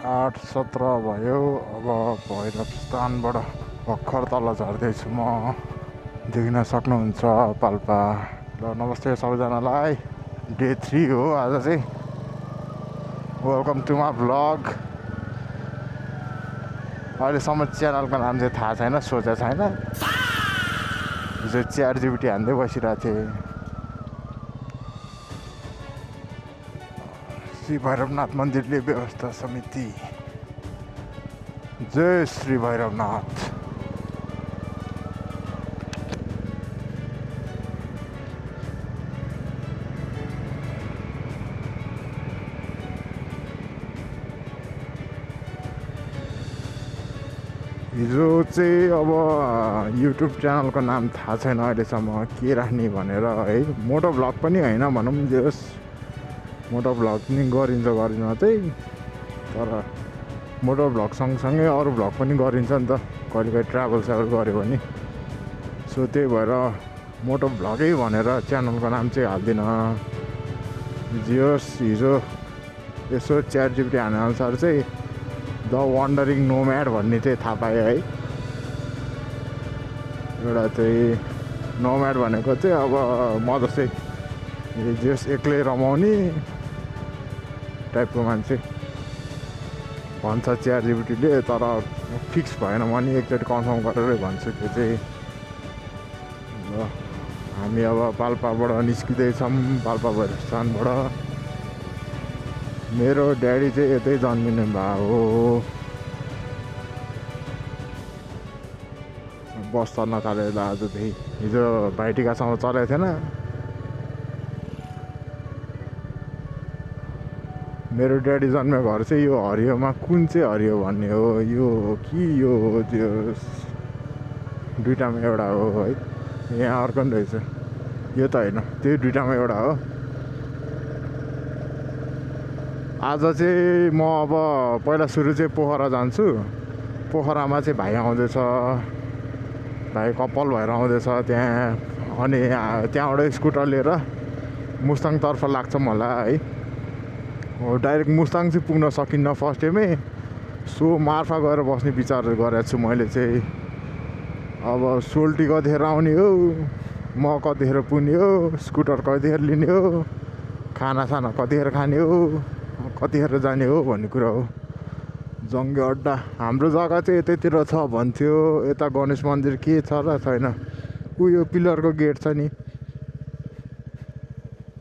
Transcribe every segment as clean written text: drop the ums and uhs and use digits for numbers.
8:17 भयो। अब भैरव स्थानबाट भर्खर तल झर्दैछु म। देख्न सक्नुहुन्छ पाल्पा। ल नमस्ते सबैजनालाई। डे 3 हो आज चाहिँ। Welcome to my vlog. अहिलेसम्म च्यानलको नाम चाहिँ थाहा छैन, सोचेको छैन। हिजो ChatGPT हान्दै बसिरहेको थिएँ। श्री भैरवनाथ मन्दिरले व्यवस्था समिति। जय श्री भैरवनाथ। हिजो चाहिँ अब युट्युब च्यानलको नाम थाहा छैन अहिलेसम्म के राख्ने भनेर है। मोटो भ्लग पनि होइन भनौँ, जस मोटो भ्लग पनि गरिन्छ चाहिँ, तर मोटो भ्लग सँगसँगै अरू भ्लग पनि गरिन्छ नि त, कहिलेकाहीँ ट्राभल गऱ्यो भने। सो त्यही भएर मोटो भ्लगै भनेर च्यानलको नाम चाहिँ हाल्दिनँ। जियोस् हिजो यसो ChatGPT हानेअनुसार चाहिँ द वन्डरिङ नोम्याड भन्ने चाहिँ थाहा पाएँ है। एउटा चाहिँ नोम्याड भनेको चाहिँ अब म जस्तै जस एक्लै रमाउने टाइपको मान्छे भन्छ ChatGPTले, तर फिक्स भएन। म नि एकचोटि कन्फर्म गरेरै भन्छु त्यो चाहिँ। ल हामी अब पाल्पाबाट निस्किँदैछौँ, पाल्पा भैरव स्थानबाट। मेरो ड्याडी चाहिँ यतै जन्मिने भए हो। बस चल्न थाल्यो ल आजदेखि। हिजो भाइटिकासम्म चलेको थिएन। मेरो ड्याडी जन्मेको घर चाहिँ यो हरियोमा, कुन चाहिँ हरियो भन्ने हो यो कि यो त्यो दुइटामा एउटा हो है। यहाँ अर्को नि रहेछ, यो त होइन, त्यही दुइटामा एउटा हो। आज चाहिँ म अब पहिला सुरु चाहिँ पोखरा जान्छु। पोखरामा चाहिँ भाइ आउँदैछ, भाइ कपाल भएर आउँदैछ त्यहाँ। अनि त्यहाँबाट स्कुटर लिएर मुस्ताङतर्फ लाग्छ मलाई है। हो डाइरेक्ट मुस्ताङ चाहिँ पुग्न सकिन्न फर्स्ट डेमै। सो मार्फा गएर बस्ने विचार गरेको छु मैले चाहिँ। अब सोल्टी कतिखेर आउने हो, म कतिखेर पुग्ने हो, स्कुटर कतिखेर लिने हो, खानासाना कतिखेर खाने हो, कतिखेर जाने हो भन्ने कुरा हो। जङ्गे अड्डा हाम्रो जग्गा चाहिँ यतैतिर छ भन्थ्यो। यता गणेश मन्दिर के छ र छैन। यो पिलरको गेट छ नि,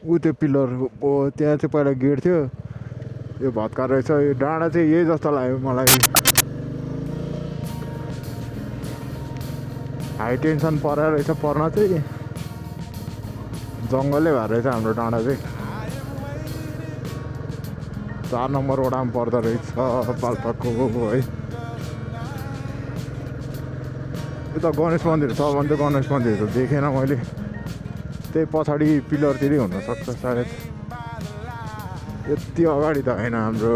त्यो पिलर हो, त्यहाँ चाहिँ पहिला गेट थियो। यो भत्का रहेछ। यो डाँडा चाहिँ यही जस्तो लाग्यो मलाई। हाई टेन्सन परेर रहेछ, पर्न चाहिँ जङ्गलै भएर रहेछ हाम्रो डाँडा चाहिँ। 4 नम्बर वडामा पर्दो रहेछ पाल्पाको है। यता गणेश मन्दिर छ भने त गणेश मन्दिर त देखेन मैले। त्यही पछाडि पिलरतिरै हुनसक्छ सायद। यति अगाडि त होइन हाम्रो।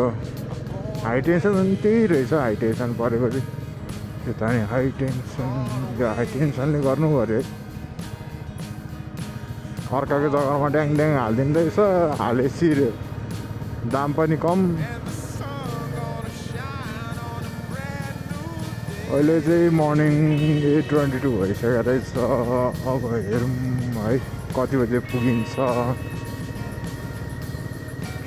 हाई टेन्सन त्यही रहेछ, हाई टेन्सन परेको चाहिँ यता नि हाई टेन्सनले गर्नु पऱ्यो है। अर्काको जग्गामा ड्याङ ड्याङ हालिदिनु रहेछ, हालेपछि दाम पनि कम। अहिले चाहिँ मर्निङ 8:22 भइसकेको रहेछ। अब हेरौँ है कति बजे पुगिन्छ।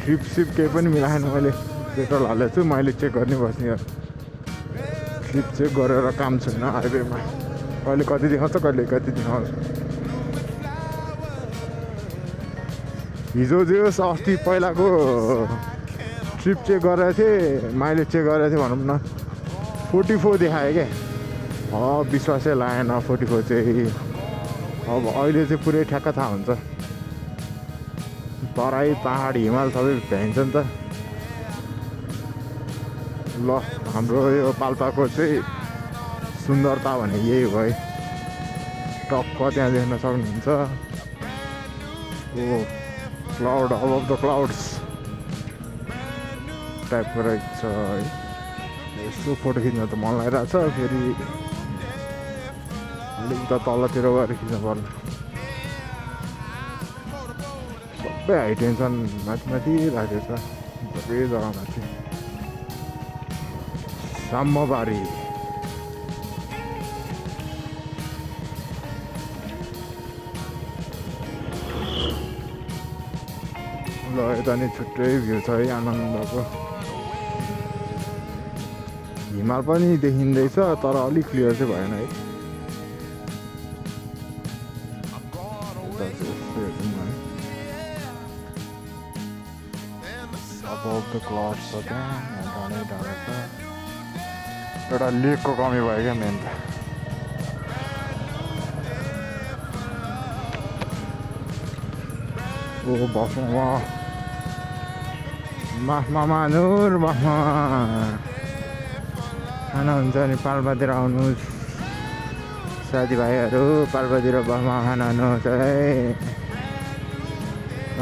सिप केही पनि मिलाएन मैले। पेट्रोल हालेको छु, मैले चेक गर्ने बस्ने। सिप चेक गरेर काम छैन हाइवेमा। कहिले कति देखाउँछ, कहिले कति देखाउँछ। हिजो जे होस् अस्ति पहिलाको ट्रिप चेक गरेको थिएँ, माइलेज चेक गरेको थिएँ भनौँ न, 44 देखायो क्या। विश्वासै लागेन 44 चाहिँ। अब अहिले चाहिँ पुरै ठ्याक्क थाहा हुन्छ। तराई पहाड हिमाल सबै भ्याइन्छ नि त। ल हाम्रो यो पाल्पाको चाहिँ सुन्दरता भने यही हो है। टक्क त्यहाँ देख्न सक्नुहुन्छ। क्लाउड अबभ द क्लाउड्स टाइपको रहेछ है। यसो फोटो खिच्न त मन लागिरहेको छ। फेरि अलिक त तलतिर गएर खिच्नु पर्ने। सबै हाई टेन्सन माथि राखेको छ सबै जग्गामाथि। साम्मबारी ल यता नि छुट्टै भ्यू छ है आनन्दको हिमाल पनि देखिँदैछ तर अलिक क्लियर चाहिँ भएन है above the clouds छ त्यहाँ डाँडै डाँडा छ एउटा लेकको कमी भयो क्या मेन त ओ बसमा माफमा मानुर माफमा खाना हुन्छ नि पाल्पातिर आउनुहोस् साथीभाइहरू पाल्पातिर बसमा खाना आउनुहोस् है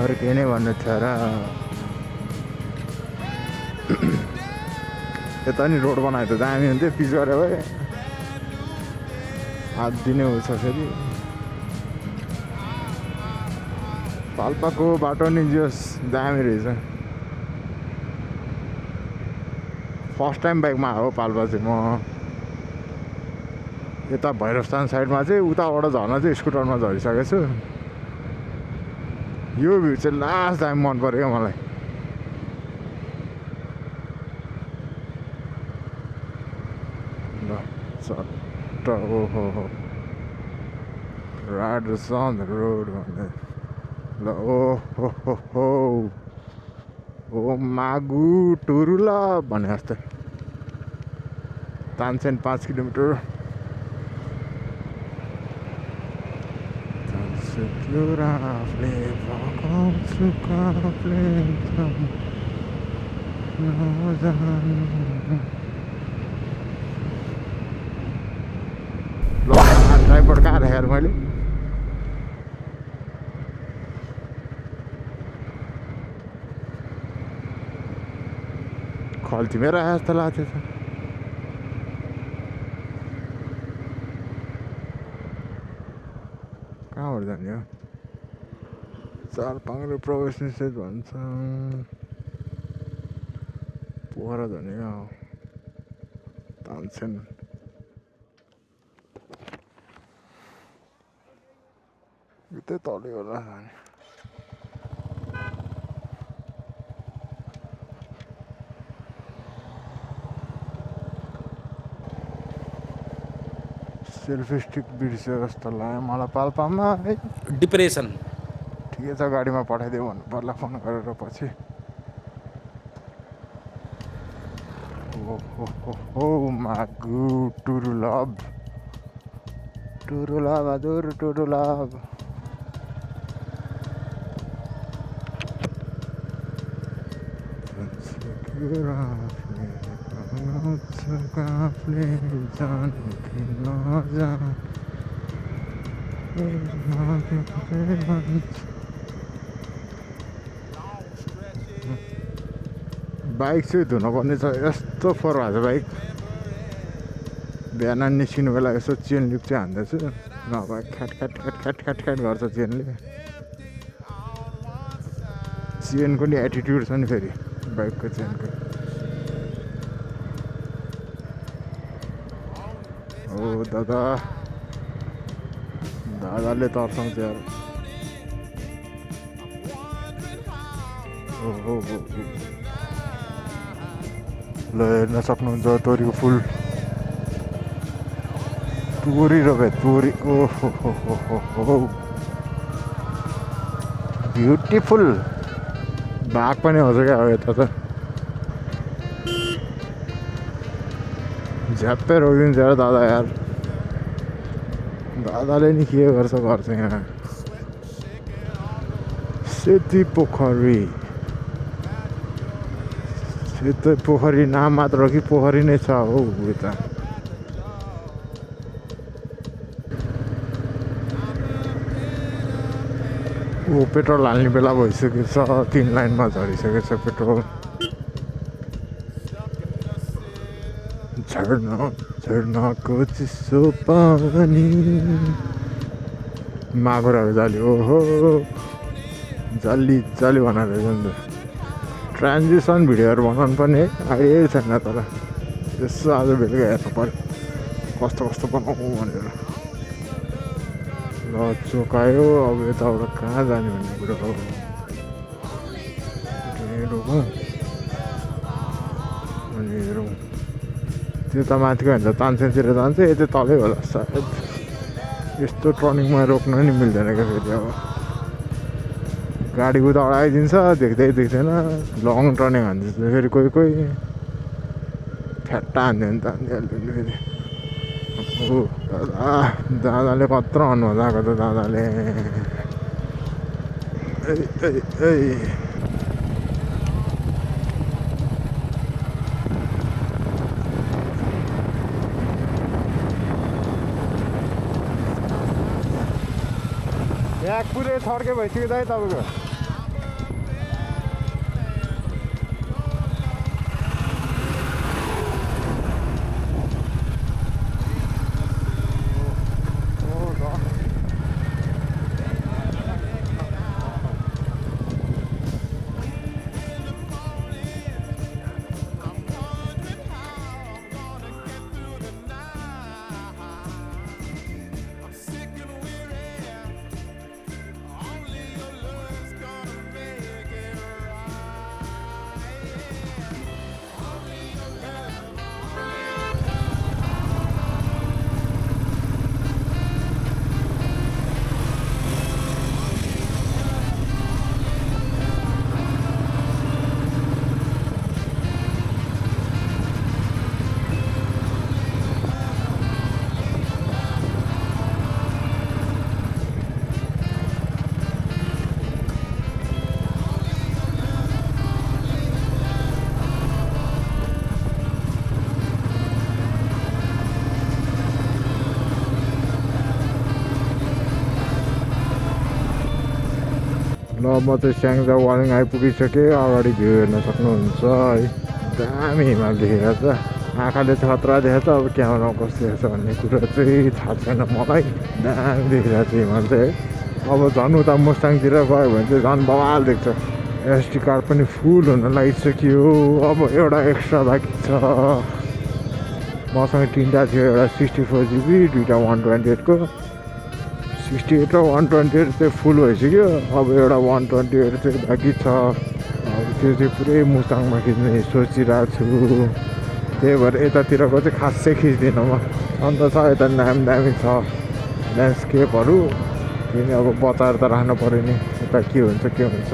अरू के नै भन्नु छ र यता नि रोड बनायो त दामी हुन्थ्यो पिच गऱ्यो भए हात दिने हुन्छ फेरि पाल्पाको बाटो नि जस दामी रहेछ फर्स्ट टाइम बाइकमा हो पाल्पा चाहिँ म यता भैरवस्थान साइडमा चाहिँ उताबाट झर्न चाहिँ स्कुटरमा झरिसकेको छु यो भ्यू चाहिँ लास्ट टाइम मन पऱ्यो मलाई चट्ट ओहो राइडर्स अन द रोड भन्दै ल ओहो ओ मागु टुरुला भने जस्तै तानसेन 5 किलोमिटर ट्राइपड कहाँ राखेर मैले खल्तीमै राखे जस्तो लाग्थ्यो त कहाँबाट जाने हो चारपाङ्ग्रे प्रवेश निषेध भन्छ पोखरा जाने हो तानसेन उतै तलै होला जाने सेल्फी स्टिक बिर्स्यो जस्तो लाग्यो मलाई पाल्पामा है डिप्रेसन ठिकै छ गाडीमा पठाइदियो भन्नु पर्ला फोन गरेर पछि ओ मागु टुरुलभ हजुर टुरुलभ बाइक चाहिँ धुनुपर्ने छ यस्तो फोहोर भएको छ बाइक बिहान निस्किनु बेला यसो चेन लिप चाहिँ हान्दैछु नभए ख्याट ख्याट ख्याट ख्याट ख्याट ख्याट गर्छ चेनले चेनको नि एटिट्युड छ नि फेरि बाइकको चेनको ओ दादाले तर्साउँछ यार हो ल हेर्न सक्नुहुन्छ तोरीको फुल तोरी रोपे तोरी ओहो ब्युटिफुल भाग पनि हुन्छ क्या हो यता त झ्याप्पै रोकिदिन्छ यार दादा यार दादाले नि के गर्छ यहाँ सेती पोखरी सेतो पोखरी नाम मात्र कि पोखरी नै छ हौ उता ओ पेट्रोल हाल्ने बेला भइसकेको छ 3 लाइनमा झरिसकेको छ पेट्रोल झर्नाको चिसो पानी मागुराको जाली ओहो जाली बनाएर जान्छ ट्रान्जिसन भिडियोहरू बनाउनु पर्ने आइएको छैन तर यसो आज बेलुका हेर्नु पऱ्यो कस्तो कस्तो बनाउँ भनेर। ल चोकायो, अब यताबाट कहाँ जाने भन्ने कुरो हो। रोकौँ अनि हेरौँ। त्यो त माथिको होइन तानसेनतिर जान्छ, यतै तलै होला सायद। यस्तो टर्निङमा रोक्न नि मिल्दैन क्या फेरि। अब गाडी उताबाट आइदिन्छ देख्दै देख्दैन, लङ टर्निङ हान्छ फेरि कोही कोही ठ्याट्टा हान्यो भने त हानिहाल्यो फेरि। हो दादाले कत्रो भन्नुभएको आएको त दादाले। ब्याग पुरै छड्के भइसक्यो दाइ तपाईँको। ल म चाहिँ स्याङ्जा वालिङ आइपुगिसकेँ। अगाडि भ्यू हेर्न सक्नुहुन्छ है, दामी हिमाल देखेको छ। आँखाले खतरा देखेको छ, अब क्यामेरामा कस्तो देखेको छ भन्ने कुरा चाहिँ थाहा छैन मलाई। दामी देखिरहेको छ हिमाल चाहिँ है। अब झन् उता मुस्ताङतिर गयो भने चाहिँ झन् बवाल देख्छ। एसडी कार्ड पनि फुल हुन लागिसक्यो। अब एउटा एक्स्ट्रा बाँकी छ। मसँग 3टा थियो, एउटा 64 GB, 2टा 128 को। 68 र 128 चाहिँ फुल भइसक्यो। अब एउटा 128 चाहिँ बाँकी छ। अब त्यो चाहिँ पुरै मुस्ताङमा खिच्ने सोचिरहेको छु। त्यही भएर यतातिरको चाहिँ खासै खिच्दिनँ म। अन्त छ यता दामी दामी छ ल्यान्डस्केपहरू, किन अब बचाएर त राख्नु पऱ्यो नि। यता के हुन्छ के हुन्छ,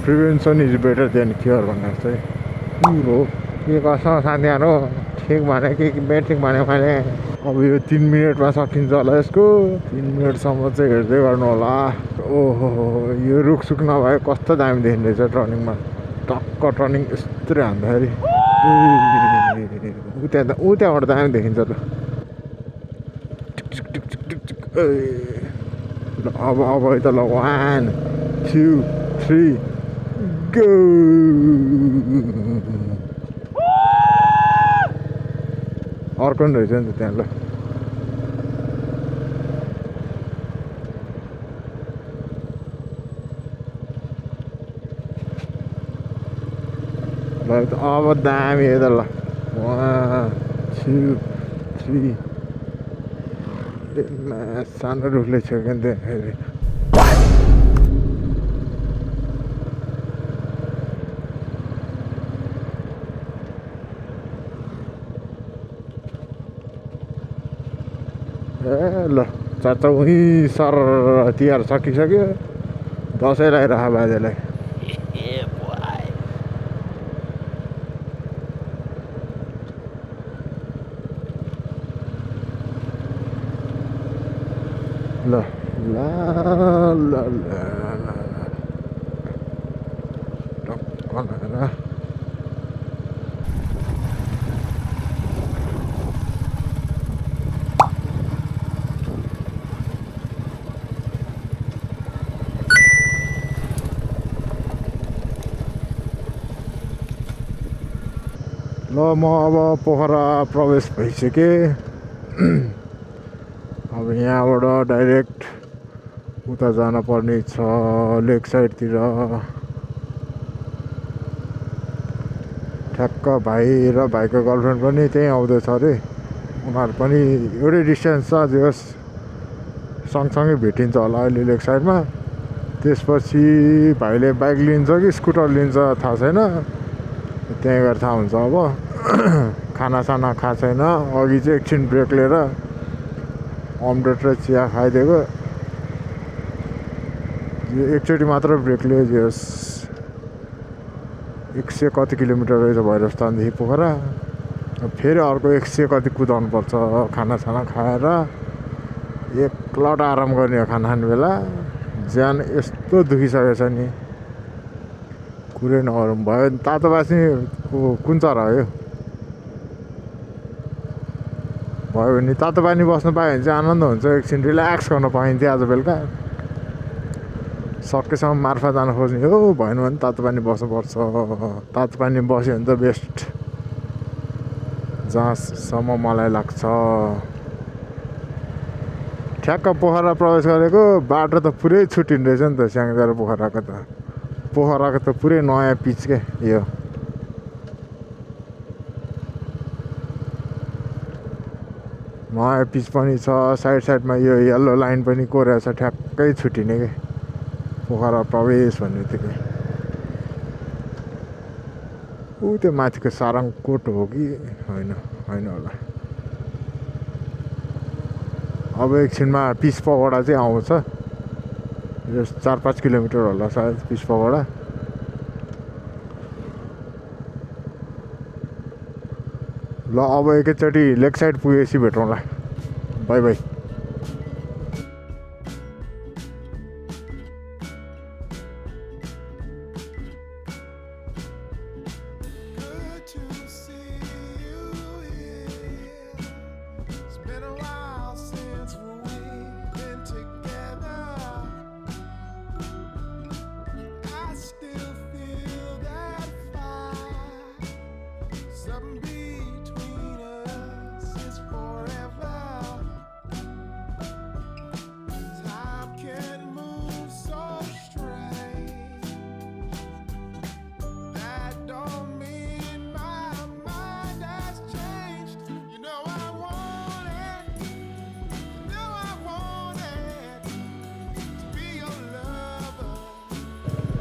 prevention is better than cure भन्ने चाहिँ कुरो। के कसो साथीहरू, ठिक भने कि बेठिक भने मैले। अब यो 3 मिनटमा सकिन्छ होला यसको। 3 मिनटसम्म चाहिँ हेर्दै गर्नु होला। ओहो यो रुखसुख नभए कस्तो दामी देखिँदो रहेछ टर्निङमा। टक्क टर्निङ यस्तै हान्दाखेरि त्यहाँबाट दामी देखिन्छ त। अब है त ल 1 2 3 गो। अर्को नि रहेछ नि त त्यहाँ। ल अब दामी है त। ल 1 2 3 सानो रुखले छेक्यो नि त्यहाँ। ए ल चाचा उहीँ सर तिहार सकिसक्यो। दसैँ लगाइरह बाजेलाई। ल ला ला ला टक्क लगाएर ल म अब पोखरा प्रवेश भइसकेँ। अब यहाँबाट डाइरेक्ट उता जान पर्ने छ लेक साइडतिर। ठ्याक्क भाइ र भाइको गर्लफ्रेन्ड पनि त्यहीँ आउँदैछ अरे उनीहरू पनि एउटै डिस्टेन्स छ जे होस् सँगसँगै भेटिन्छ होला अहिले लेक साइडमा त्यसपछि भाइले बाइक लिन्छ कि स्कुटर लिन्छ थाहा छैन त्यहीँ गएर थाहा हुन्छ अब खानासाना खाएको छैन अघि चाहिँ एकछिन ब्रेक लिएर अमलेट र चिया खाइदिएको एकचोटि मात्र ब्रेक लियो जे होस् 100 कति किलोमिटर रहेछ भैरवस्थानदेखि पोखरा फेरि अर्को 100 कति कुदाउनु पर्छ खानासाना खाएर एक लट आराम गर्ने हो खाना खाने बेला ज्यान यस्तो दुखिसकेको छ नि कुरै नगरौँ भयो तातो बाँच्ने कुन चरा हो यो भयो भने तातो पानी बस्नु पायो भने चाहिँ आनन्द हुन्छ एकछिन रिल्याक्स गर्न पाइन्थ्यो आज बेलुका सकेसम्म मार्फा जान खोज्ने हो भएन भने तातो पानी बस्नुपर्छ तातो पानी बस्यो भने त बेस्ट जहाँसम्म मलाई लाग्छ ठ्याक्क पोखरा प्रवेश गरेको बाटो त पुरै छुट्टिने रहेछ नि त स्याङ्जा र पोखराको त पुरै नयाँ पिच के यो नयाँ पिच पनि छ साइडमा यो येल्लो लाइन पनि कोरेको छ ठ्याक्कै छुट्टिने के पोखरा प्रवेश भन्ने बित्तिकै ऊ त्यो माथिको सारङकोट हो कि होइन होला अब एकछिनमा पिस पगोडा चाहिँ आउँछ यो 4-5 किलोमिटर होला सायद पिस पगोडा ल अब एकैचोटि लेक साइड पुगेपछि भेटौँला बाई बाई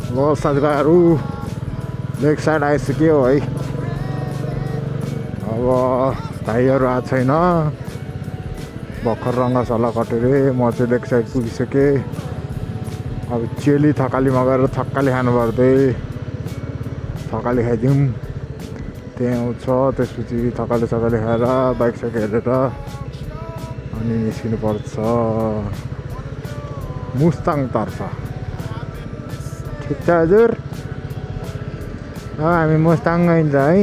ल साथीभाइहरू लेक साइड आइसक्यो है अब भाइहरू आएको छैन भर्खर रङ्गशाला कटेर म चाहिँ लेक साइड पुगिसकेँ अब चेली थकालीमा गएर थकाली खानु पर्दै थकाली खाइदिउँ त्यहाँ आउँछ त्यसपछि थकाली खाएर बाइक साइक हेरेर अनि निस्किनु पर्छ मुस्ताङतर्फ ठिक छ हजुर हामी मुस्ताङ गइन्छ है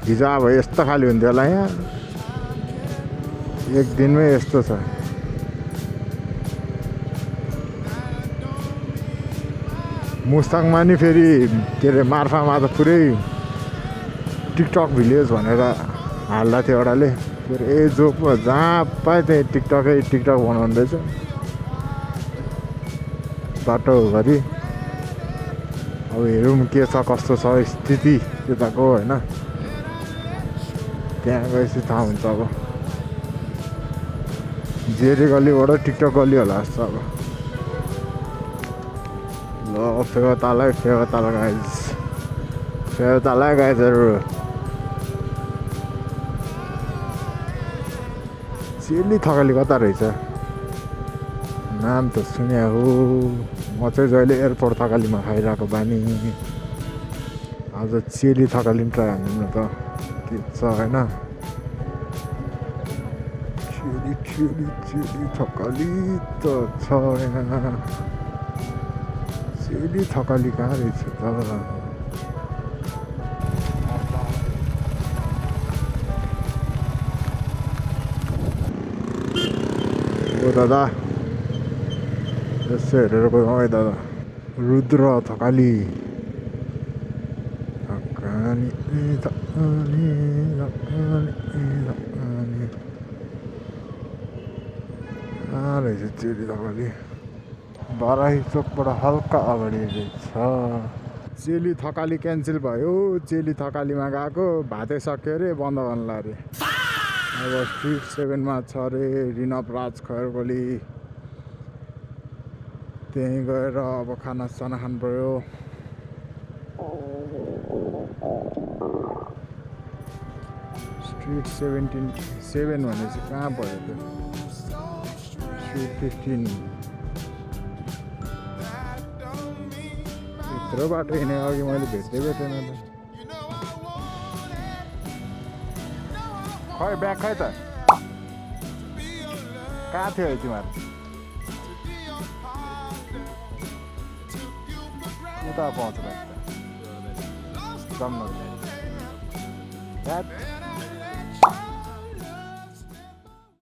हिजो अब यस्तो खाली हुन्थ्यो होला यहाँ एक दिनमै यस्तो छ मुस्ताङमा नि फेरि के अरे मार्फामा त पुरै टिकटक भिलेज भनेर हाल्दा थियो एउटाले पुरै जो जहाँ पायो त्यही टिकटक बनाउनु रहेछ बाटोभरि अब हेरौँ के छ कस्तो छ स्थिति त्यताको होइन त्यहाँ गएपछि थाहा हुन्छ अब जेरी गल्लीबाट टिकटक गल्ली होला जस्तो अब ल फेवातालै गाइजहरू चेली थकाली कता रहेछ नाम त सुने हो म चाहिँ जहिले एयरपोर्ट थकालीमा खाइरहेको बानी आज चेली थकाली ट्राई हान्नु त के छ होइन चेली थकाली त छ यहाँ चेली थकाली कहाँ रहेछ त ओ दादा यसो हेरेर गयो है दादा रुद्र थकाली कहाँ रहेछ चेली थकाली बराही चोकबाट हल्का अगाडि रहेछ चेली थकाली क्यान्सल भयो चेली थकालीमा गएको भातै सक्यो अरे बन्द गर्नुला अरे अब स्ट्रिट 7 मा छ अरे रिनप राज खैरगोली त्यहीँ गएर अब खाना साना खानु पर्यो स्ट्रिट 7 भनेपछि कहाँ भयो त्यो स्ट्रिट 15 यत्रो बाटो हिँडे अघि मैले भेट्दै भेटेन त खै ब्याग खै त कहाँ थियो है तिमीहरू उता पाउँछ ब्याग त जम्न